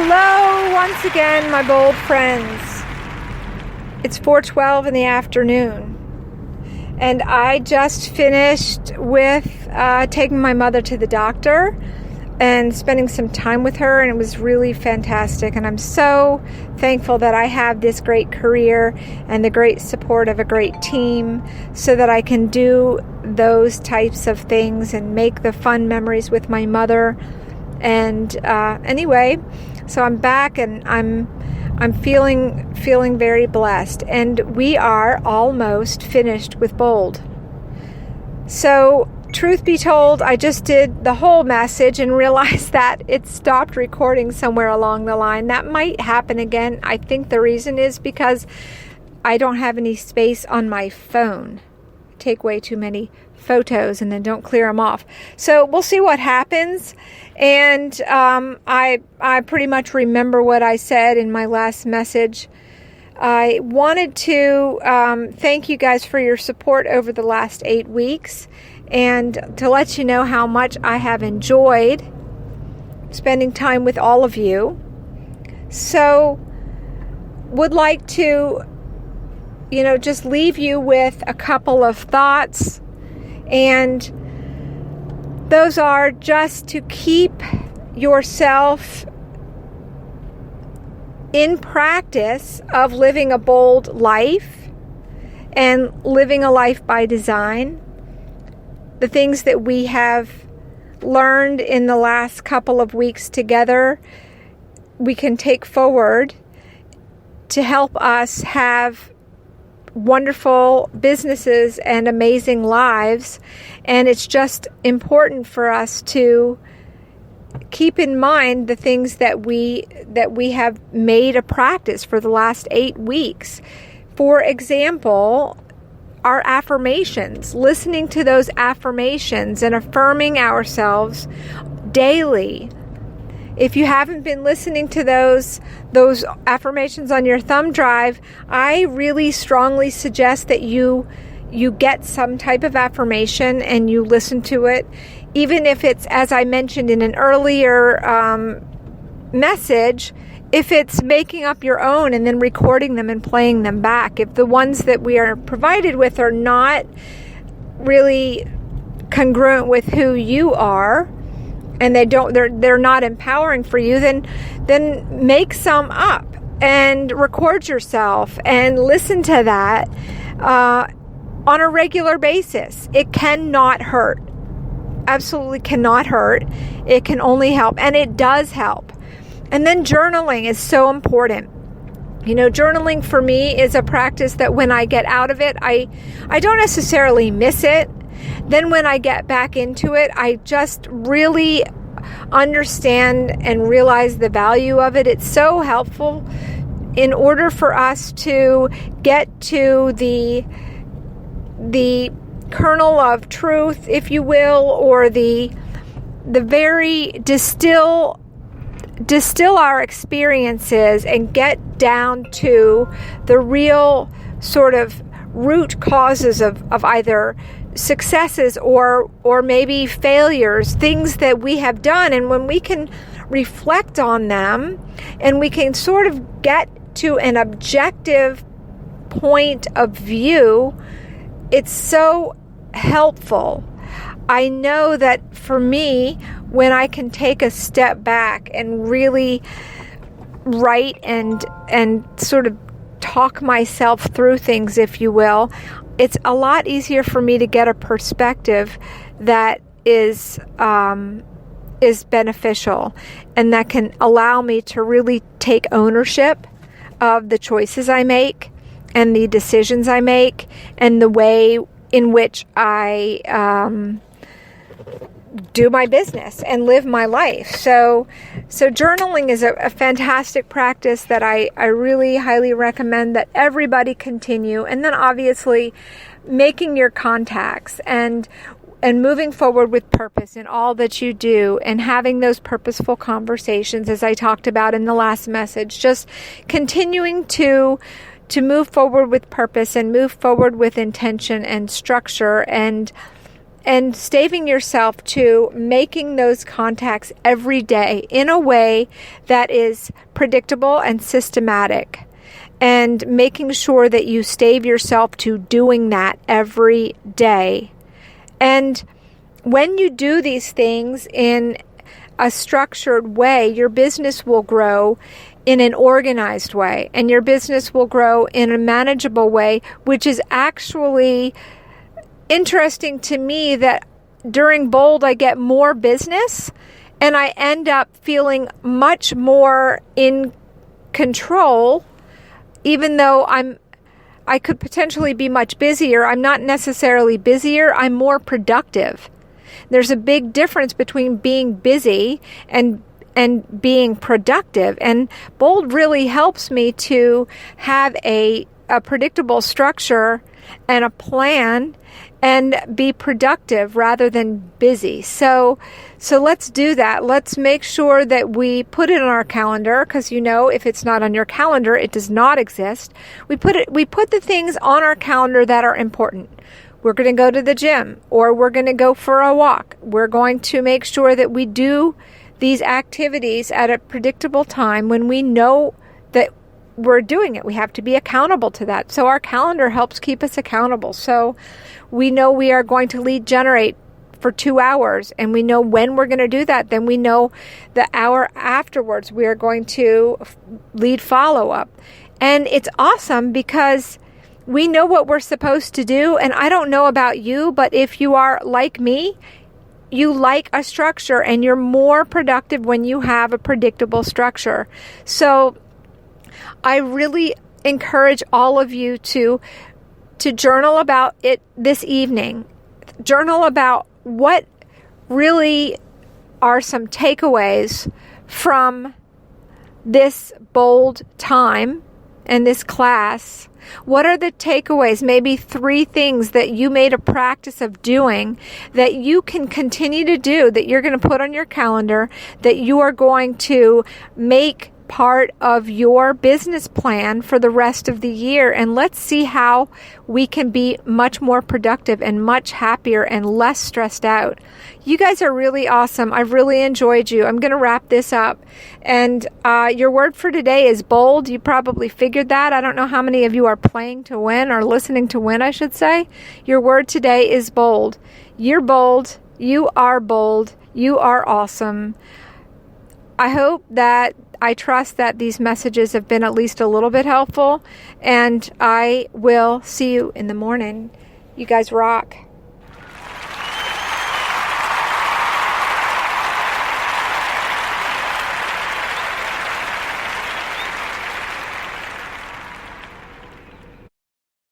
Hello once again, my bold friends. It's 4:12 in the afternoon, and I just finished with taking my mother to the doctor and spending some time with her, and it was really fantastic. And I'm so thankful that I have this great career and the great support of a great team so that I can do those types of things and make the fun memories with my mother. And anyway, so I'm back, and I'm feeling very blessed, and we are almost finished with Bold. So truth be told, I just did the whole message and realized that it stopped recording somewhere along the line. That might happen again. I think the reason is because I don't have any space on my phone. I take way too many photos and then don't clear them off. So we'll see what happens. And I pretty much remember what I said in my last message. I wanted to thank you guys for your support over the last 8 weeks, and to let you know how much I have enjoyed spending time with all of you. So would like to, just leave you with a couple of thoughts. And those are just to keep yourself in practice of living a bold life and living a life by design. The things that we have learned in the last couple of weeks together, we can take forward to help us have wonderful businesses and amazing lives. And it's just important for us to keep in mind the things that we have made a practice for the last 8 weeks. For example, our affirmations, listening to those affirmations and affirming ourselves daily. If you haven't been listening to those affirmations on your thumb drive, I really strongly suggest that you get some type of affirmation and you listen to it, even if it's, as I mentioned in an earlier message, if it's making up your own and then recording them and playing them back. If the ones that we are provided with are not really congruent with who you are, and they're not empowering for you, then make some up and record yourself and listen to that on a regular basis. It cannot hurt. Absolutely cannot hurt. It can only help, and it does help. And then journaling is so important. Journaling for me is a practice that when I get out of it, I don't necessarily miss it. Then when I get back into it, I just really understand and realize the value of it. It's so helpful in order for us to get to the kernel of truth, if you will, or the very distill our experiences and get down to the real sort of root causes of either successes or maybe failures, things that we have done. And when we can reflect on them and we can sort of get to an objective point of view, it's so helpful. I know that for me, when I can take a step back and really write and sort of talk myself through things, if you will, it's a lot easier for me to get a perspective that is beneficial and that can allow me to really take ownership of the choices I make and the decisions I make and the way in which I do my business and live my life. So journaling is a fantastic practice that I really highly recommend that everybody continue. And then obviously making your contacts and moving forward with purpose in all that you do and having those purposeful conversations, as I talked about in the last message, just continuing to move forward with purpose and move forward with intention and structure and and staving yourself to making those contacts every day in a way that is predictable and systematic, and making sure that you stave yourself to doing that every day. And when you do these things in a structured way, your business will grow in an organized way, and your business will grow in a manageable way, which is actually interesting to me that during Bold I get more business and I end up feeling much more in control, even though I could potentially be much busier. I'm not necessarily busier, I'm more productive. There's a big difference between being busy and being productive. And Bold really helps me to have a predictable structure and a plan and be productive rather than busy. So let's do that. Let's make sure that we put it on our calendar, because if it's not on your calendar, it does not exist. We put the things on our calendar that are important. We're going to go to the gym, or we're going to go for a walk. We're going to make sure that we do these activities at a predictable time when we know that we're doing it. We have to be accountable to that. So our calendar helps keep us accountable. So we know we are going to lead generate for 2 hours, and we know when we're going to do that. Then we know the hour afterwards we are going to lead follow-up. And it's awesome because we know what we're supposed to do. And I don't know about you, but if you are like me, you like a structure, and you're more productive when you have a predictable structure. So I really encourage all of you to journal about it this evening. Journal about what really are some takeaways from this Bold time and this class. What are the takeaways? Maybe 3 things that you made a practice of doing that you can continue to do, that you're going to put on your calendar, that you are going to make part of your business plan for the rest of the year. And let's see how we can be much more productive and much happier and less stressed out. You guys are really awesome. I've really enjoyed you. I'm going to wrap this up. And your word for today is bold. You probably figured that. I don't know how many of you are playing to win, or listening to win, I should say. Your word today is bold. You're bold. You are bold. You are awesome. I trust that these messages have been at least a little bit helpful, and I will see you in the morning. You guys rock.